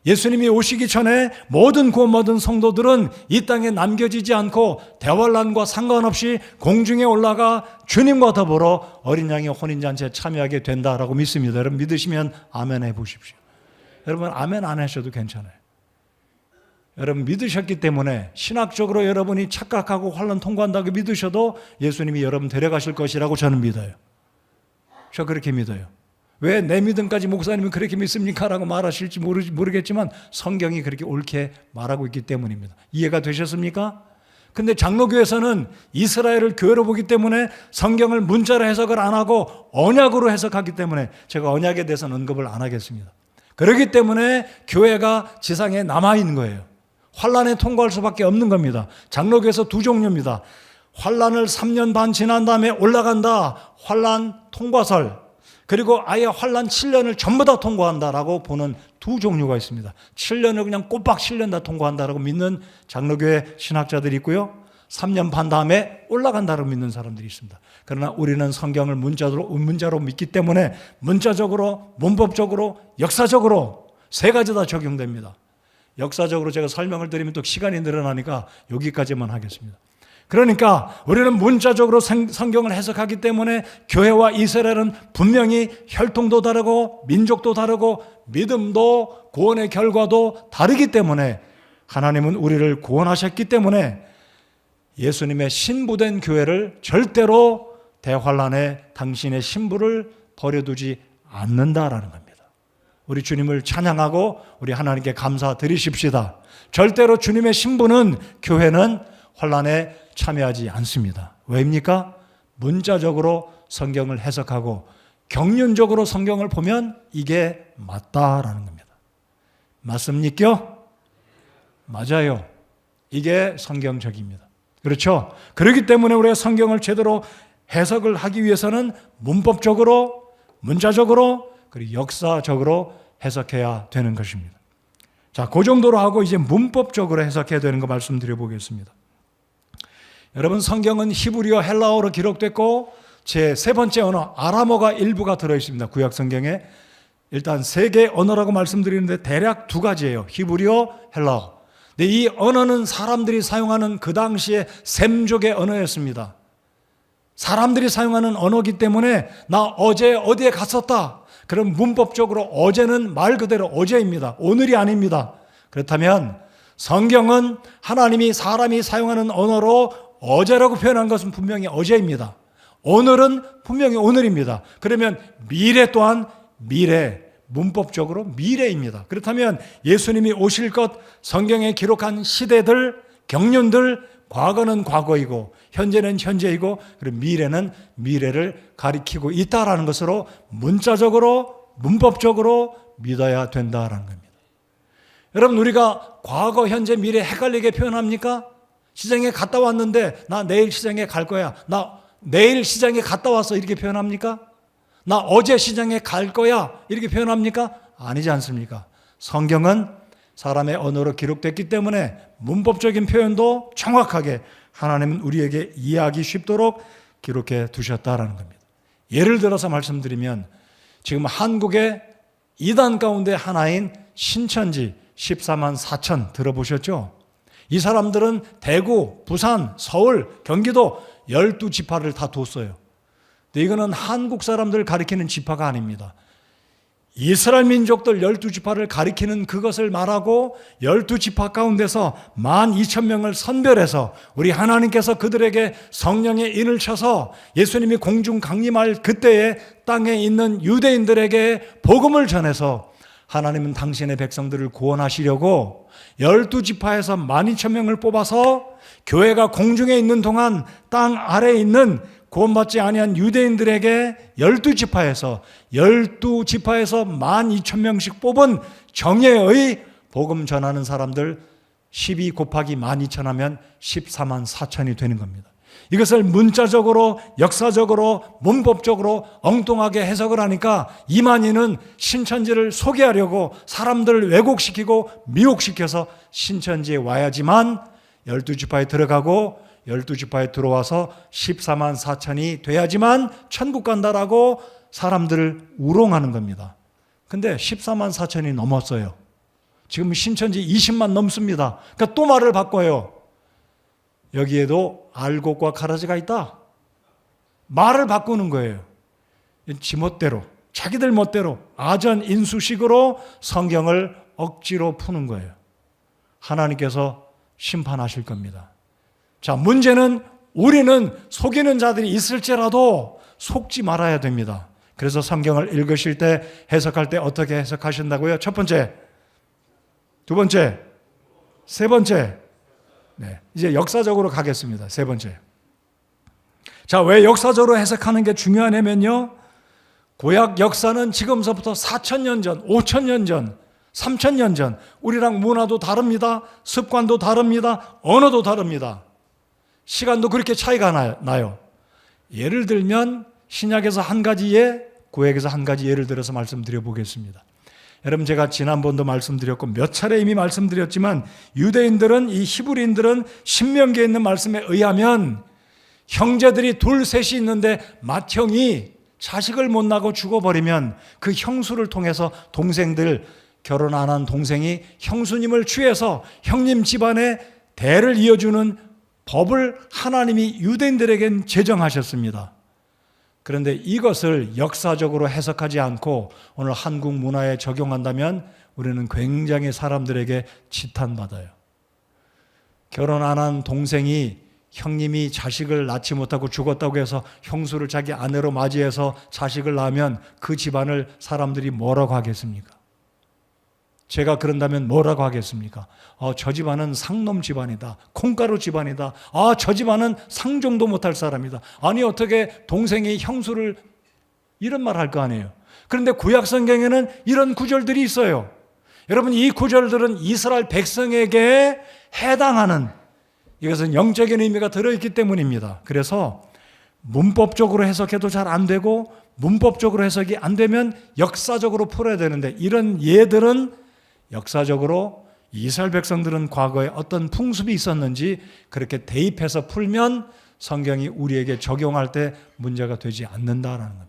예수님이 오시기 전에 모든 구원받은 성도들은 이 땅에 남겨지지 않고 대환란과 상관없이 공중에 올라가 주님과 더불어 어린 양의 혼인잔치에 참여하게 된다라고 믿습니다. 여러분 믿으시면 아멘 해보십시오. 여러분 아멘 안 하셔도 괜찮아요. 여러분 믿으셨기 때문에 신학적으로 여러분이 착각하고 환란 통과한다고 믿으셔도 예수님이 여러분 데려가실 것이라고 저는 믿어요. 저 그렇게 믿어요. 왜 내 믿음까지 목사님은 그렇게 믿습니까? 라고 말하실지 모르겠지만 성경이 그렇게 옳게 말하고 있기 때문입니다. 이해가 되셨습니까? 근데 장로교에서는 이스라엘을 교회로 보기 때문에 성경을 문자로 해석을 안 하고 언약으로 해석하기 때문에 제가 언약에 대해서는 언급을 안 하겠습니다. 그렇기 때문에 교회가 지상에 남아있는 거예요. 환란에 통과할 수밖에 없는 겁니다. 장로교에서 두 종류입니다. 환란을 3년 반 지난 다음에 올라간다. 환란 통과설. 그리고 아예 환란 7년을 전부 다 통과한다라고 보는 두 종류가 있습니다. 7년을 그냥 꼬박 7년 다 통과한다라고 믿는 장로교회 신학자들이 있고요. 3년 반 다음에 올라간다라고 믿는 사람들이 있습니다. 그러나 우리는 성경을 문자로 믿기 때문에 문자적으로, 문법적으로, 역사적으로 세 가지 다 적용됩니다. 역사적으로 제가 설명을 드리면 또 시간이 늘어나니까 여기까지만 하겠습니다. 그러니까 우리는 문자적으로 성경을 해석하기 때문에 교회와 이스라엘은 분명히 혈통도 다르고 민족도 다르고 믿음도 구원의 결과도 다르기 때문에 하나님은 우리를 구원하셨기 때문에 예수님의 신부된 교회를 절대로 대환란에 당신의 신부를 버려두지 않는다라는 겁니다. 우리 주님을 찬양하고 우리 하나님께 감사드리십시다. 절대로 주님의 신부는 교회는 환란에 참여하지 않습니다. 왜입니까? 문자적으로 성경을 해석하고 경륜적으로 성경을 보면 이게 맞다라는 겁니다. 맞습니까? 맞아요. 이게 성경적입니다. 그렇죠? 그렇기 때문에 우리가 성경을 제대로 해석을 하기 위해서는 문법적으로, 문자적으로, 그리고 역사적으로 해석해야 되는 것입니다. 자, 그 정도로 하고 이제 문법적으로 해석해야 되는 거 말씀드려 보겠습니다. 여러분 성경은 히브리어, 헬라어로 기록됐고 제 세 번째 언어 아람어가 일부가 들어있습니다. 구약 성경에 일단 세 개 언어라고 말씀드리는데 대략 두 가지예요. 히브리어, 헬라어. 근데 이 언어는 사람들이 사용하는 그 당시에 셈족의 언어였습니다. 사람들이 사용하는 언어이기 때문에 나 어제 어디에 갔었다. 그럼 문법적으로 어제는 말 그대로 어제입니다. 오늘이 아닙니다. 그렇다면 성경은 하나님이 사람이 사용하는 언어로 어제라고 표현한 것은 분명히 어제입니다. 오늘은 분명히 오늘입니다. 그러면 미래 또한 미래, 문법적으로 미래입니다. 그렇다면 예수님이 오실 것, 성경에 기록한 시대들, 경륜들, 과거는 과거이고 현재는 현재이고 그리고 미래는 미래를 가리키고 있다라는 것으로 문자적으로, 문법적으로 믿어야 된다라는 겁니다. 여러분 우리가 과거, 현재, 미래 헷갈리게 표현합니까? 시장에 갔다 왔는데 나 내일 시장에 갈 거야. 나 내일 시장에 갔다 왔어. 이렇게 표현합니까? 나 어제 시장에 갈 거야. 이렇게 표현합니까? 아니지 않습니까? 성경은 사람의 언어로 기록됐기 때문에 문법적인 표현도 정확하게 하나님은 우리에게 이해하기 쉽도록 기록해 두셨다라는 겁니다. 예를 들어서 말씀드리면 지금 한국의 이단 가운데 하나인 신천지 14만 4천 들어보셨죠? 이 사람들은 대구, 부산, 서울, 경기도 12지파를 다 뒀어요. 근데 이거는 한국 사람들 가리키는 지파가 아닙니다. 이스라엘 민족들 12지파를 가리키는 그것을 말하고 12지파 가운데서 12,000명을 선별해서 우리 하나님께서 그들에게 성령의 인을 쳐서 예수님이 공중 강림할 그때에 땅에 있는 유대인들에게 복음을 전해서 하나님은 당신의 백성들을 구원하시려고 12지파에서 12,000명을 뽑아서 교회가 공중에 있는 동안 땅 아래에 있는 구원받지 아니한 유대인들에게 12지파에서 12지파에서 12,000명씩 뽑은 정예의 복음 전하는 사람들 12 곱하기 12,000 하면 14만 4천이 되는 겁니다. 이것을 문자적으로, 역사적으로, 문법적으로 엉뚱하게 해석을 하니까 이만희는 신천지를 소개하려고 사람들을 왜곡시키고 미혹시켜서 신천지에 와야지만 12지파에 들어가고 12지파에 들어와서 14만 4천이 돼야지만 천국 간다라고 사람들을 우롱하는 겁니다. 근데 14만 4천이 넘었어요. 지금 신천지 20만 넘습니다. 그러니까 또 말을 바꿔요. 여기에도 알곡과 가라지가 있다. 말을 바꾸는 거예요. 지멋대로, 자기들 멋대로 아전인수식으로 성경을 억지로 푸는 거예요. 하나님께서 심판하실 겁니다. 자, 문제는 우리는 속이는 자들이 있을지라도 속지 말아야 됩니다. 그래서 성경을 읽으실 때, 해석할 때 어떻게 해석하신다고요? 첫 번째, 두 번째, 세 번째. 네, 이제 역사적으로 가겠습니다. 세 번째. 자, 왜 역사적으로 해석하는 게 중요하냐면요. 구약 역사는 지금서부터 4,000년 전, 5,000년 전, 3,000년 전, 우리랑 문화도 다릅니다. 습관도 다릅니다. 언어도 다릅니다. 시간도 그렇게 차이가 나요. 예를 들면 신약에서 한 가지 예, 구약에서 한 가지 예를 들어서 말씀드려 보겠습니다. 여러분, 제가 지난번도 말씀드렸고 몇 차례 이미 말씀드렸지만 유대인들은, 이 히브리인들은 신명기에 있는 말씀에 의하면 형제들이 둘 셋이 있는데 맏형이 자식을 못 낳고 죽어버리면 그 형수를 통해서 동생들, 결혼 안 한 동생이 형수님을 취해서 형님 집안의 대를 이어주는 법을 하나님이 유대인들에겐 제정하셨습니다. 그런데 이것을 역사적으로 해석하지 않고 오늘 한국 문화에 적용한다면 우리는 굉장히 사람들에게 지탄받아요. 결혼 안 한 동생이 형님이 자식을 낳지 못하고 죽었다고 해서 형수를 자기 아내로 맞이해서 자식을 낳으면 그 집안을 사람들이 뭐라고 하겠습니까? 제가 그런다면 뭐라고 하겠습니까? 저 집안은 상놈 집안이다. 콩가루 집안이다. 저 집안은 상종도 못할 사람이다. 아니, 어떻게 동생이 형수를, 이런 말 할 거 아니에요. 그런데 구약 성경에는 이런 구절들이 있어요. 여러분, 이 구절들은 이스라엘 백성에게 해당하는, 이것은 영적인 의미가 들어있기 때문입니다. 그래서 문법적으로 해석해도 잘 안 되고 문법적으로 해석이 안 되면 역사적으로 풀어야 되는데, 이런 예들은 역사적으로 이스라엘 백성들은 과거에 어떤 풍습이 있었는지 그렇게 대입해서 풀면 성경이 우리에게 적용할 때 문제가 되지 않는다라는 겁니다.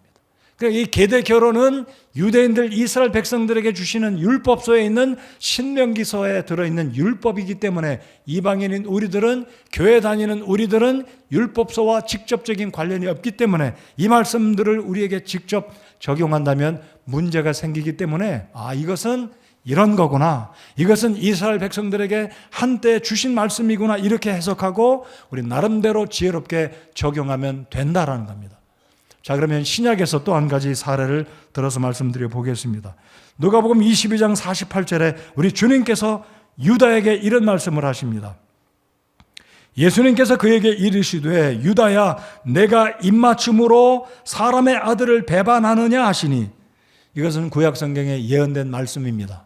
그러니까 이 계대 결혼은 유대인들, 이스라엘 백성들에게 주시는 율법서에 있는 신명기서에 들어있는 율법이기 때문에 이방인인 우리들은, 교회 다니는 우리들은 율법서와 직접적인 관련이 없기 때문에 이 말씀들을 우리에게 직접 적용한다면 문제가 생기기 때문에 이것은 이런 거구나, 이것은 이스라엘 백성들에게 한때 주신 말씀이구나, 이렇게 해석하고 우리 나름대로 지혜롭게 적용하면 된다라는 겁니다. 자, 그러면 신약에서 또 한 가지 사례를 들어서 말씀드려 보겠습니다. 누가복음 22장 48절에 우리 주님께서 유다에게 이런 말씀을 하십니다. 예수님께서 그에게 이르시되 유다야, 내가 입맞춤으로 사람의 아들을 배반하느냐 하시니, 이것은 구약 성경에 예언된 말씀입니다.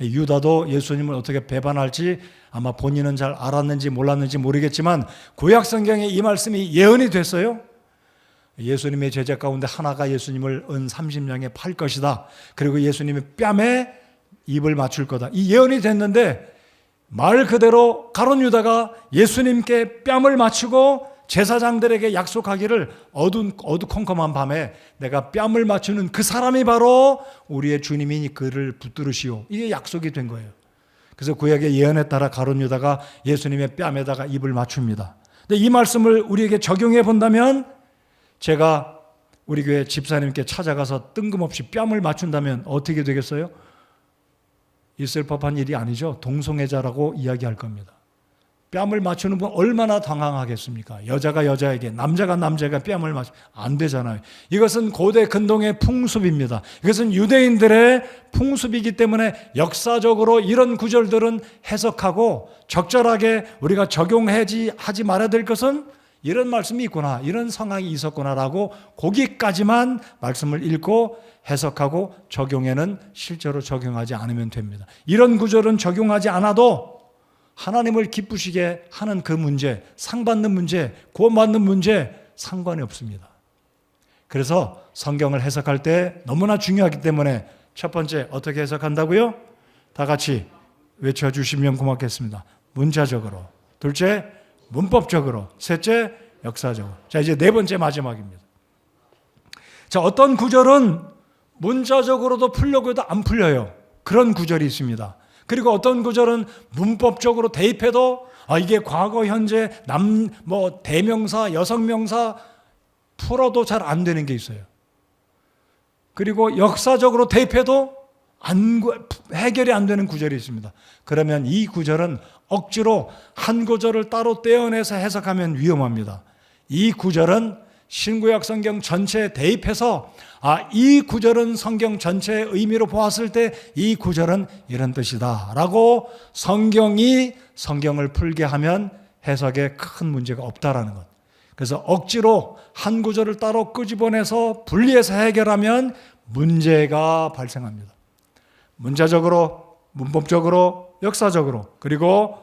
유다도 예수님을 어떻게 배반할지 아마 본인은 잘 알았는지 몰랐는지 모르겠지만 구약 성경에 이 말씀이 예언이 됐어요. 예수님의 제자 가운데 하나가 예수님을 은 30냥에 팔 것이다. 그리고 예수님의 뺨에 입을 맞출 거다. 이 예언이 됐는데 말 그대로 가룟 유다가 예수님께 뺨을 맞추고 제사장들에게 약속하기를 어두컴컴한 밤에 내가 뺨을 맞추는 그 사람이 바로 우리의 주님이니 그를 붙들으시오. 이게 약속이 된 거예요. 그래서 구약의 예언에 따라 가룟 유다가 예수님의 뺨에다가 입을 맞춥니다. 근데 이 말씀을 우리에게 적용해 본다면, 제가 우리 교회 집사님께 찾아가서 뜬금없이 뺨을 맞춘다면 어떻게 되겠어요? 있을 법한 일이 아니죠. 동성애자라고 이야기할 겁니다. 뺨을 맞추는 분 얼마나 당황하겠습니까? 여자가 여자에게, 남자가 남자에게 뺨을 맞추면 안 되잖아요. 이것은 고대 근동의 풍습입니다. 이것은 유대인들의 풍습이기 때문에 역사적으로 이런 구절들은 해석하고 적절하게 우리가 적용하지 말아야 될 것은 이런 말씀이 있구나, 이런 상황이 있었구나라고 거기까지만 말씀을 읽고 해석하고 적용에는 실제로 적용하지 않으면 됩니다. 이런 구절은 적용하지 않아도 하나님을 기쁘시게 하는 그 문제, 상받는 문제, 구원받는 문제 상관이 없습니다. 그래서 성경을 해석할 때 너무나 중요하기 때문에 첫 번째 어떻게 해석한다고요? 다 같이 외쳐주시면 고맙겠습니다. 문자적으로. 둘째, 문법적으로. 셋째, 역사적으로. 자, 이제 네 번째 마지막입니다. 자, 어떤 구절은 문자적으로도 풀려고 해도 안 풀려요. 그런 구절이 있습니다. 그리고 어떤 구절은 문법적으로 대입해도 이게 과거, 현재, 대명사, 여성명사 풀어도 잘 안 되는 게 있어요. 그리고 역사적으로 대입해도 해결이 안 되는 구절이 있습니다. 그러면 이 구절은 억지로 한 구절을 따로 떼어내서 해석하면 위험합니다. 이 구절은 신구약 성경 전체에 대입해서 이 구절은 성경 전체의 의미로 보았을 때 이 구절은 이런 뜻이다 라고 성경을 풀게 하면 해석에 큰 문제가 없다라는 것. 그래서 억지로 한 구절을 따로 끄집어내서 분리해서 해결하면 문제가 발생합니다. 문자적으로, 문법적으로, 역사적으로, 그리고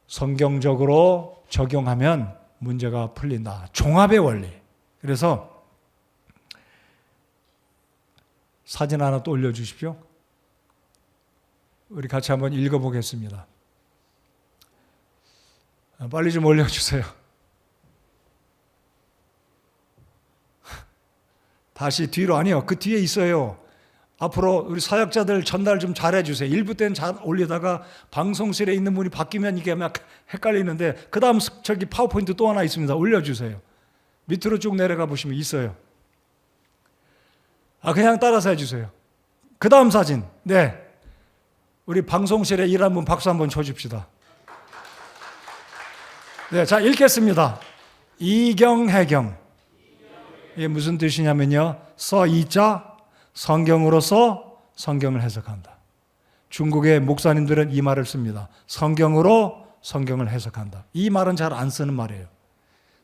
성경적으로 적용하면 문제가 풀린다. 종합의 원리. 그래서 사진 하나 또 올려주십시오. 우리 같이 한번 읽어보겠습니다. 빨리 좀 올려주세요. 다시 뒤로 아니요. 그 뒤에 있어요. 앞으로 우리 사역자들 전달 좀 잘해주세요. 1부 때는 잘 올리다가 방송실에 있는 분이 바뀌면 이게 막 헷갈리는데 그 다음 저기 파워포인트 또 하나 있습니다. 올려주세요. 밑으로 쭉 내려가 보시면 있어요. 그냥 따라서 해주세요. 그 다음 사진. 네. 우리 방송실에 일한 분 박수 한번 쳐줍시다. 네, 자, 읽겠습니다. 이경해경. 이게 무슨 뜻이냐면요. 이자 성경으로서 성경을 해석한다. 중국의 목사님들은 이 말을 씁니다. 성경으로 성경을 해석한다. 이 말은 잘 안 쓰는 말이에요.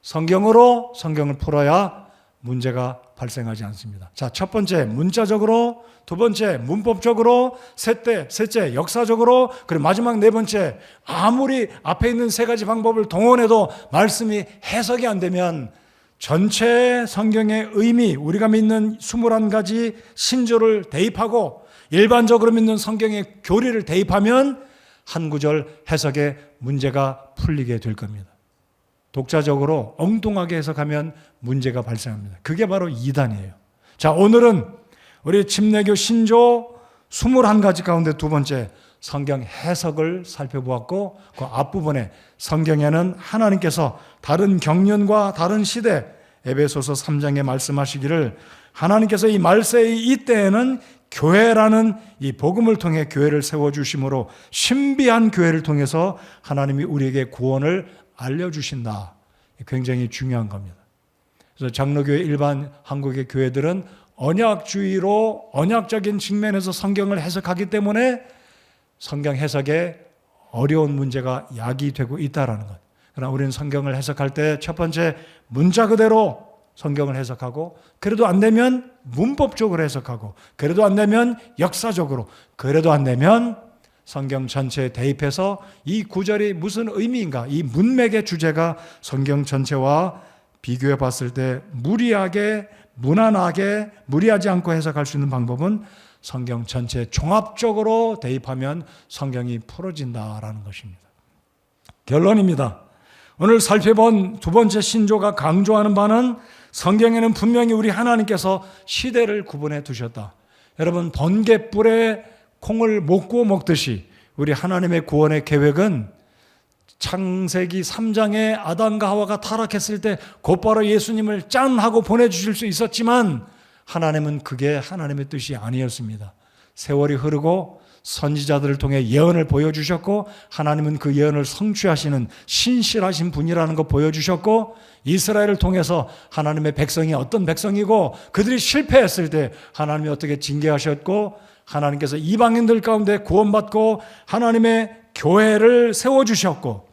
성경으로 성경을 풀어야 문제가 발생하지 않습니다. 자, 첫 번째 문자적으로, 두 번째 문법적으로, 셋째 역사적으로, 그리고 마지막 네 번째 아무리 앞에 있는 세 가지 방법을 동원해도 말씀이 해석이 안 되면 전체 성경의 의미, 우리가 믿는 21가지 신조를 대입하고 일반적으로 믿는 성경의 교리를 대입하면 한 구절 해석에 문제가 풀리게 될 겁니다. 독자적으로 엉뚱하게 해석하면 문제가 발생합니다. 그게 바로 이단이에요. 자, 오늘은 우리 침례교 신조 21가지 가운데 두 번째 성경 해석을 살펴보았고 그 앞부분에 성경에는 하나님께서 다른 경륜과 다른 시대 에베소서 3장에 말씀하시기를 하나님께서 이 말세의 이 때에는 교회라는 이 복음을 통해 교회를 세워주심으로 신비한 교회를 통해서 하나님이 우리에게 구원을 알려주신다. 굉장히 중요한 겁니다. 그래서 장로교회 일반 한국의 교회들은 언약주의로 언약적인 측면에서 성경을 해석하기 때문에 성경 해석에 어려운 문제가 야기되고 있다는 것. 그러나 우리는 성경을 해석할 때 첫 번째 문자 그대로 성경을 해석하고 그래도 안 되면 문법적으로 해석하고 그래도 안 되면 역사적으로 그래도 안 되면 성경 전체에 대입해서 이 구절이 무슨 의미인가 이 문맥의 주제가 성경 전체와 비교해 봤을 때 무리하게 무난하게 무리하지 않고 해석할 수 있는 방법은 성경 전체 종합적으로 대입하면 성경이 풀어진다라는 것입니다. 결론입니다. 오늘 살펴본 두 번째 신조가 강조하는 바는 성경에는 분명히 우리 하나님께서 시대를 구분해 두셨다. 여러분 번갯불에 콩을 못 구워 먹듯이 우리 하나님의 구원의 계획은 창세기 3장에 아담과 하와가 타락했을 때 곧바로 예수님을 짠 하고 보내주실 수 있었지만 하나님은 그게 하나님의 뜻이 아니었습니다. 세월이 흐르고 선지자들을 통해 예언을 보여주셨고 하나님은 그 예언을 성취하시는 신실하신 분이라는 거 보여주셨고 이스라엘을 통해서 하나님의 백성이 어떤 백성이고 그들이 실패했을 때 하나님이 어떻게 징계하셨고 하나님께서 이방인들 가운데 구원받고 하나님의 교회를 세워주셨고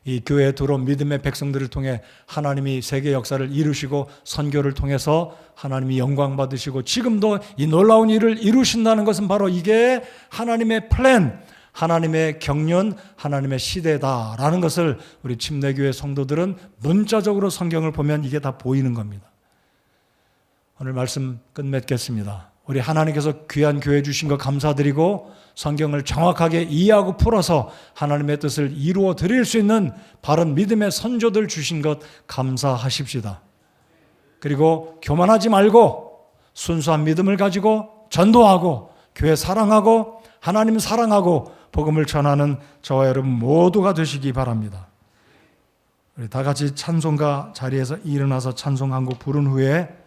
이 교회에 들어온 믿음의 백성들을 통해 하나님이 세계 역사를 이루시고 선교를 통해서 하나님이 영광 받으시고 지금도 이 놀라운 일을 이루신다는 것은 바로 이게 하나님의 플랜, 하나님의 경륜, 하나님의 시대다라는 것을 우리 침례교회 성도들은 문자적으로 성경을 보면 이게 다 보이는 겁니다. 오늘 말씀 끝맺겠습니다. 우리 하나님께서 귀한 교회 주신 것 감사드리고 성경을 정확하게 이해하고 풀어서 하나님의 뜻을 이루어 드릴 수 있는 바른 믿음의 선조들 주신 것 감사하십시다. 그리고 교만하지 말고 순수한 믿음을 가지고 전도하고 교회 사랑하고 하나님 사랑하고 복음을 전하는 저와 여러분 모두가 되시기 바랍니다. 우리 다 같이 찬송가 자리에서 일어나서 찬송 한 곡 부른 후에